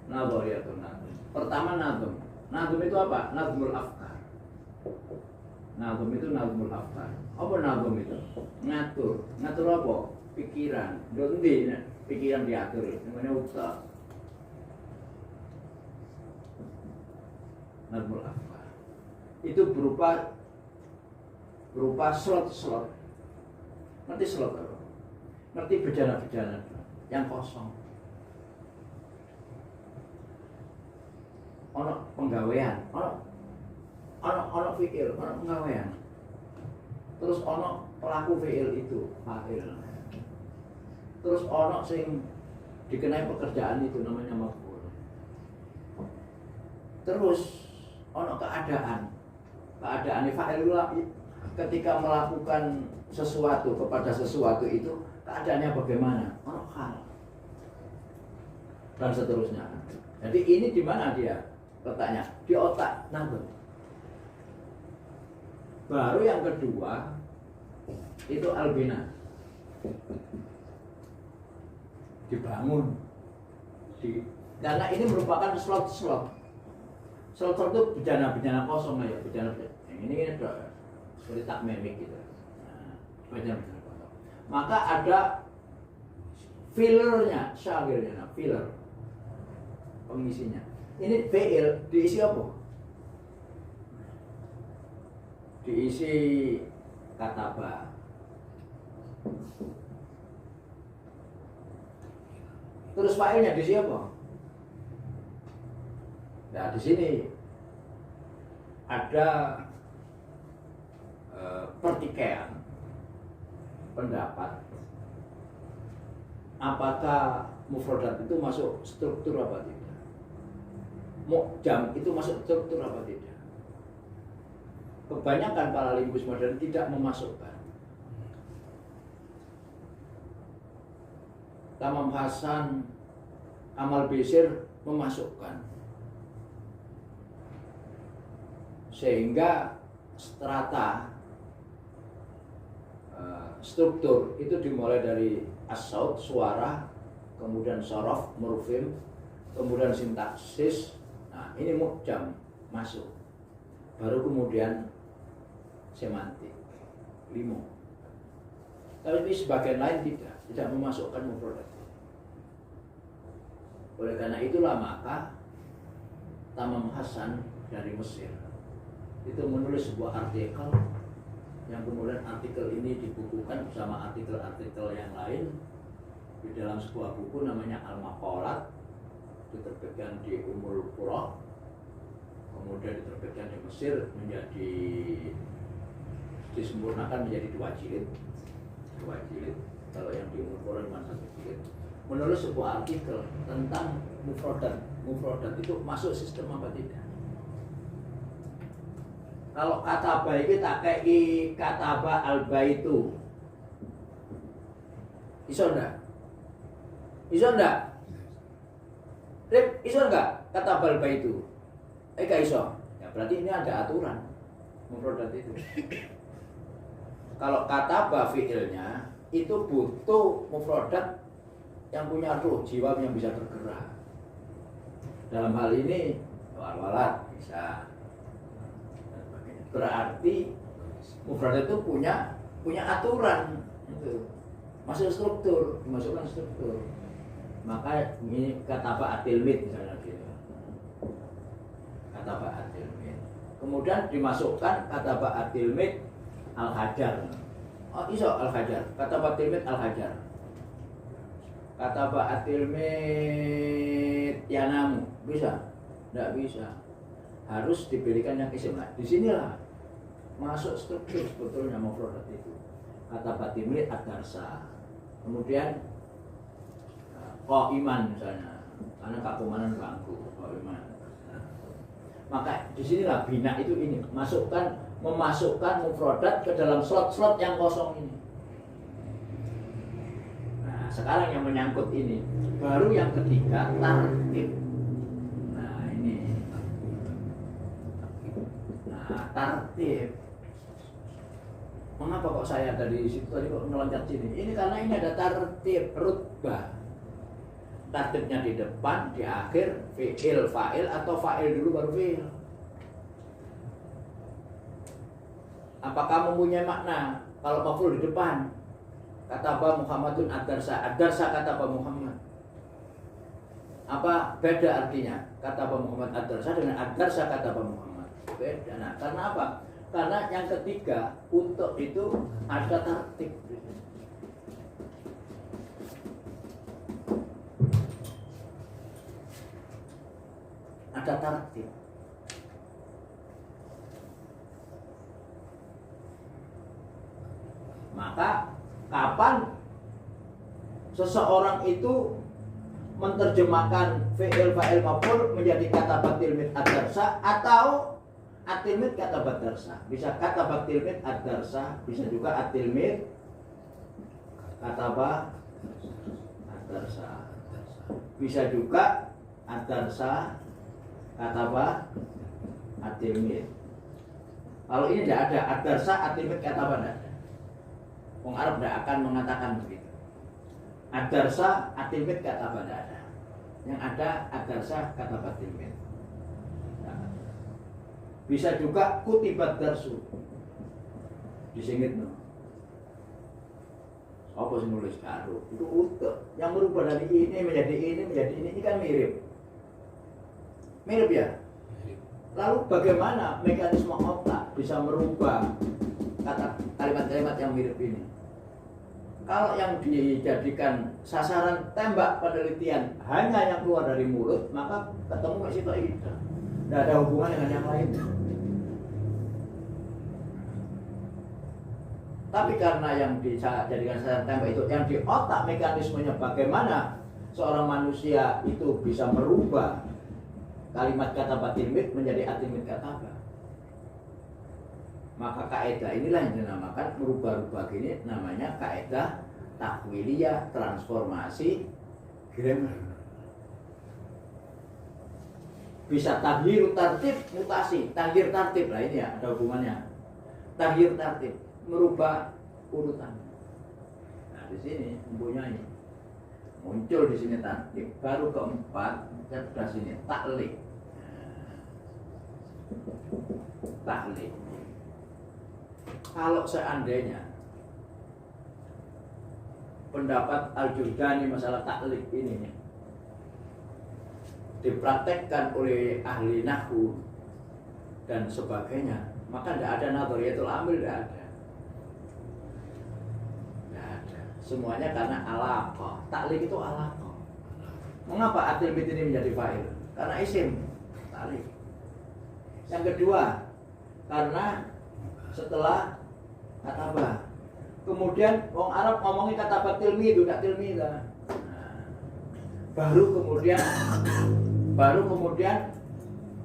Nadhariyatul Nadhm. Pertama nadhm. Nadhm itu apa? Nadhmul afkar. Nadhm itu nadhmul afkar. Apa nadhm itu? Ngatur. Ngatur apa? Pikiran. Dondi pikiran diatur. Namanya utak. Nadhmul afkar. Itu berupa slot-slot. Ngerti slot apa? Ngerti bejana-bejana yang kosong. Ono penggawean, ono fiil, ono penggawean. Terus ono pelaku fiil itu, fa'il. Terus ono sing dikenai pekerjaan itu namanya maf'ul. Terus ono keadaan fa'il ketika melakukan sesuatu kepada sesuatu itu keadaannya bagaimana? Ono hal dan seterusnya. Jadi ini di mana dia? Letaknya di otak nadhm. Baru yang kedua itu albina, dibangun karena ini merupakan slot-slot itu bejana-bejana kosong ya, bejana-bejana. Ini seperti tak memik gitu. Nah, bejana-bejana kosong. Maka ada fillernya, syagirnya, filler pengisinya. Ini fi'il diisi apa? Diisi kataba. Terus fa'ilnya diisi apa? Nah, di sini ada pertikaian pendapat. Apakah mufradat itu masuk struktur apa tidak? Mu'jam itu masuk struktur apa tidak? Kebanyakan para linguis modern tidak memasukkan. Tamam Hasan, Amal Bisir memasukkan. Sehingga strata struktur itu dimulai dari as-saut, suara, kemudian sorof, murfim, kemudian sintaksis. Nah, ini mu'jam masuk. Baru kemudian semantik, limo. Tapi sebagian lain tidak memasukkan mufradat. Oleh karena itulah maka Tamam Hasan dari Mesir itu menulis sebuah artikel yang kemudian artikel ini dibukukan bersama artikel-artikel yang lain di dalam sebuah buku namanya Al-Maqalat, diterbitkan di Ummul Qura, kemudian diterbitkan di Mesir, menjadi disempurnakan menjadi 2 jilid. Kalau yang di Ummul Qura cuma 1 jilid. Menulis sebuah artikel tentang mufradat itu masuk sistem apa tidak. Kalau kataba iki tak kei kataba al-baitu. Iso ndak? Rip, iso enggak kata balba itu? Gak iso. Ya berarti ini ada aturan mufradat itu. Kalau kata fi'ilnya itu butuh mufradat yang punya ruh, jiwa yang bisa bergerak. Dalam hal ini walat bisa. Berarti mufradat itu punya aturan itu. Masuk struktur, dimasukkan struktur. Maka ini kata atilmid misalnya gitu. Kata atilmid. Kemudian dimasukkan kata atilmid al-hajar. Oh iso al-hajar. Kata atilmid al-hajar. Kata atilmid yanamu. Bisa? Tidak bisa. Harus diberikan yang isim. Nah, disinilah masuk struktur sebetulnya mufradat itu. Kata atilmid ad-darsa. Kemudian iman misalnya, karena keamanan bangku, iman. Maka disinilah bina itu ini, memasukkan mufradat ke dalam slot-slot yang kosong ini. Nah, sekarang yang menyangkut ini, baru yang ketiga tartib. Nah ini, tartib. Mengapa kok saya ada di situ tadi kok meloncat sini? Ini karena ini ada tartib rutbah. Tartibnya di depan, di akhir, fi'il, fa'il, atau fa'il dulu baru fi'il. Apakah mempunyai makna kalau maf'ul di depan? Kataba Muhammadun ad-darsa, ad-darsa kataba Muhammad. Apa beda artinya? Kataba Muhammad ad-darsa dengan ad-darsa kataba Muhammad. Beda. Nah, karena apa? Karena yang ketiga, untuk itu ada tartib. Ada tartib. Maka kapan seseorang itu menerjemahkan fi'il fa'il maf'ul menjadi kata batilmit ad-darsa atau atilmit kata badarsa? Bisa kata batilmit ad-darsa, bisa juga atilmit kata badarsa. Bisa juga ad-darsa kata atilmit. Kalau ini tidak ada ad-darsa atilmit kata badarsa. Orang Arab tidak akan mengatakan begitu. Ad-darsa atilmit kata badada. Yang ada ad-darsa kata batilmit. Nah, bisa juga kutibat darsu. Disingit no. Apa sih nulis karo? Itu utuh. Yang merubah dari ini menjadi ini kan mirip. Mirip ya? Lalu bagaimana mekanisme otak bisa merubah kalimat-kalimat yang mirip ini? Kalau yang dijadikan sasaran tembak penelitian hanya yang keluar dari mulut, maka ketemu ke situ itu. Tidak ada hubungan dengan yang lain. Tapi karena yang dijadikan sasaran tembak itu, yang di otak mekanismenya bagaimana seorang manusia itu bisa merubah kalimat kata batilmit menjadi atilmit kata apa? Maka kaidah inilah yang dinamakan merubah-rubah gini, namanya kaidah takwiliyah transformasi grammar. Bisa taghir tartib mutasi, taghir tartib lah ini ya, ada hubungannya. Taghir tartib merubah urutan. Nah di sini mempunyai muncul di sini tartib, baru keempat cerdas sini taklik. Taklik. Kalau seandainya pendapat Al-Jurdani masalah taklik ini dipraktekkan oleh ahli nahwu dan sebagainya, maka tidak ada nadhariyatul amil, tidak ada. Tidak ada. Semuanya karena alaqah. Taklik itu alaqah. Mengapa atilmit ini menjadi fa'il? Karena isim taklik. Yang kedua, karena setelah kataba. Kemudian wong Arab ngomongin kataba tilmi itu, tak tilmi lah. Nah, baru kemudian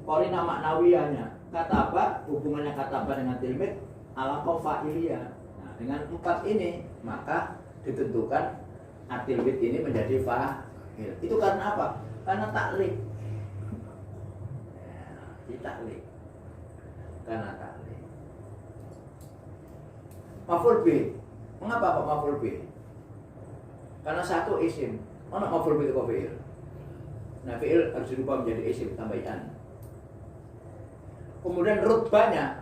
korina maknawiyahnya. Kataba, hubungannya kataba dengan tilmid alaqah fa'iliyah. Nah, dengan empat ini maka ditentukan atilmid ini menjadi fa'il. Itu karena apa? Karena taklik. Ditaklik. Karena taklik. Maf'ul bih. Mengapa kok maf'ul bih? Karena satu isim. Mana maf'ul bih itu fi'il? Nah, fi'il harus dirubah menjadi isim tambahan. Kemudian rutbanya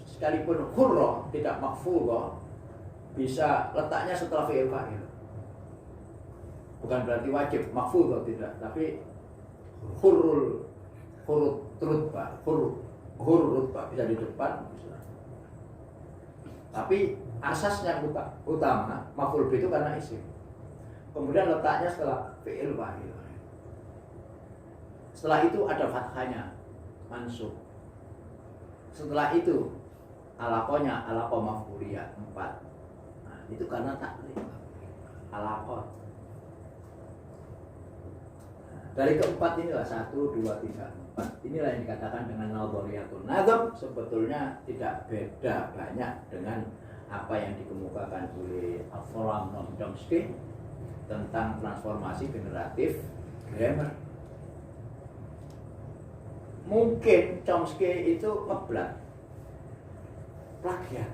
sekalipun hurrah tidak makfurah, bisa letaknya setelah fi'il fa'il. Bukan berarti wajib makfurah tidak, tapi hurrul rutbah bisa di depan. Tapi asasnya utama maf'ul bih itu karena isim. Kemudian letaknya setelah fi'il fa'il. Setelah itu ada fathahnya, mansub. Setelah itu alaqohnya alaqoh maf'uliyah 4. Nah, itu karena taklik. Alaqoh. Nah, dari keempat inilah 1, 2, 3, 4. Inilah yang dikatakan dengan nadhariyatul nazm. Sebetulnya tidak beda banyak dengan apa yang dikemukakan oleh Wolfram Noam Chomsky tentang transformasi generatif grammar. Mungkin Chomsky itu ngeblat, plagiat.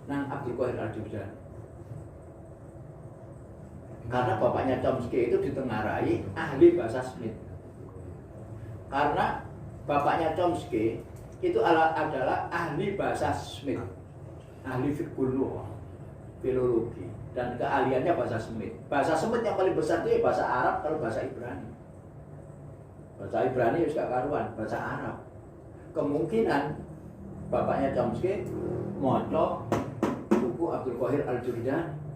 nang Abdul Qahir Al-Jurjani. Karena bapaknya Chomsky itu ditengarai ahli bahasa Smith. Karena bapaknya Chomsky itu adalah ahli bahasa Smith, ahli filologi, dan keahliannya bahasa Smith. Bahasa Smith yang paling besar itu bahasa Arab, kalau bahasa Ibrani. Bahasa Ibrani juga karuan, bahasa Arab. Kemungkinan bapaknya Chomsky moco buku Abdul Qahir Al-Jurjani.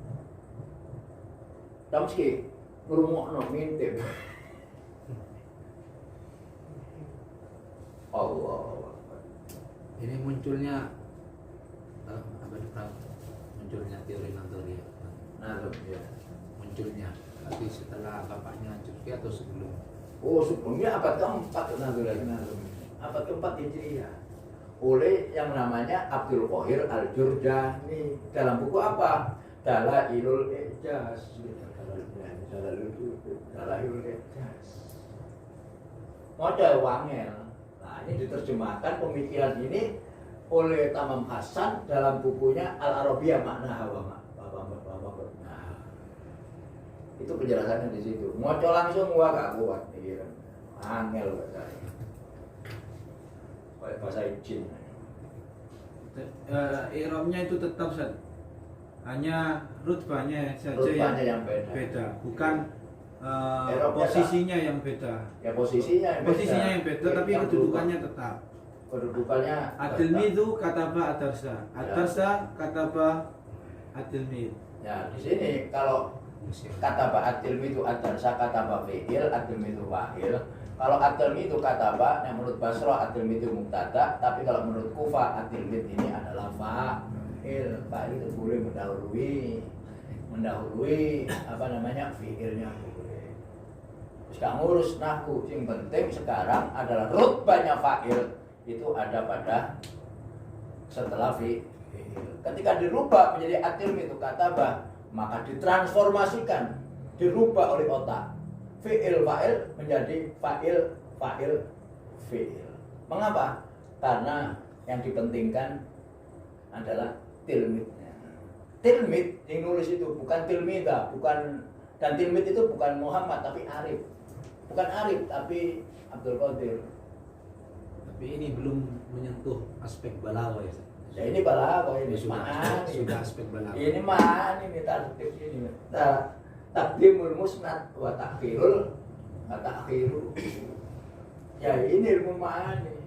Chomsky ngrungokno ngintip. Allah. Ini munculnya apa itu munculnya teori Nazari. Nah, ya. Munculnya tapi setelah bapaknya Chomsky atau sebelum? Oh, sebelumnya abad keempat Nazari. Abad keempat Hijriah. Oleh yang namanya Abdul Qahir Al-Jurjani. Dalam buku apa? Dalailul Ijaz. Dalailul Ijaz. Model wangel. Nah, ini diterjemahkan pemikiran ini oleh Tamam Hasan dalam bukunya Al-Arabiyah Makna Hawa. Nah, itu penjelasannya di situ. Moco langsung gua gak kuat pikiran. Angel bahasanya. Kayak bahasa jin. I'rabnya itu tetap Ustaz. Hanya rutbahnya saja Rutbahnya yang beda. Bukan posisinya yang beda. Ya posisinya yang beda, tapi yang kedudukannya tetap. Kedudukannya At-tilmidz itu kataba at-darsa. At-darsa kataba at-tilmidz. Ya, di sini kalau kataba at-tilmidz itu at-darsa, kataba fi'il, at-tilmidz itu fa'il. Kalau at-tilmidz itu kataba, yang menurut Basra at-tilmidz itu mubtada, tapi kalau menurut Kufah at-tilmidz ini adalah fa'il. Fa'il itu boleh mendahului apa namanya fi'ilnya boleh. Terus gak ngurus nahwu, yang penting sekarang adalah rutbahnya fa'il itu ada pada setelah fi'il. Ketika dirubah menjadi at-tilmidz itu kataba, maka ditransformasikan, dirubah oleh otak. Fi'il fa'il menjadi fa'il fi'il. Mengapa? Karena yang dipentingkan adalah tilmidnya. Tilmid yang nulis itu bukan tilmida, dan tilmid itu bukan Muhammad tapi Arif. Bukan Arif tapi Abdul Qadir. Tapi ini belum menyentuh aspek balaghah ya. Ya ini balaghah ini sudah aspek balaghah. Ini mana ini tartib ini. Taqdimul musnad wa ta'khirul. Ya ini ilmu ma'ani.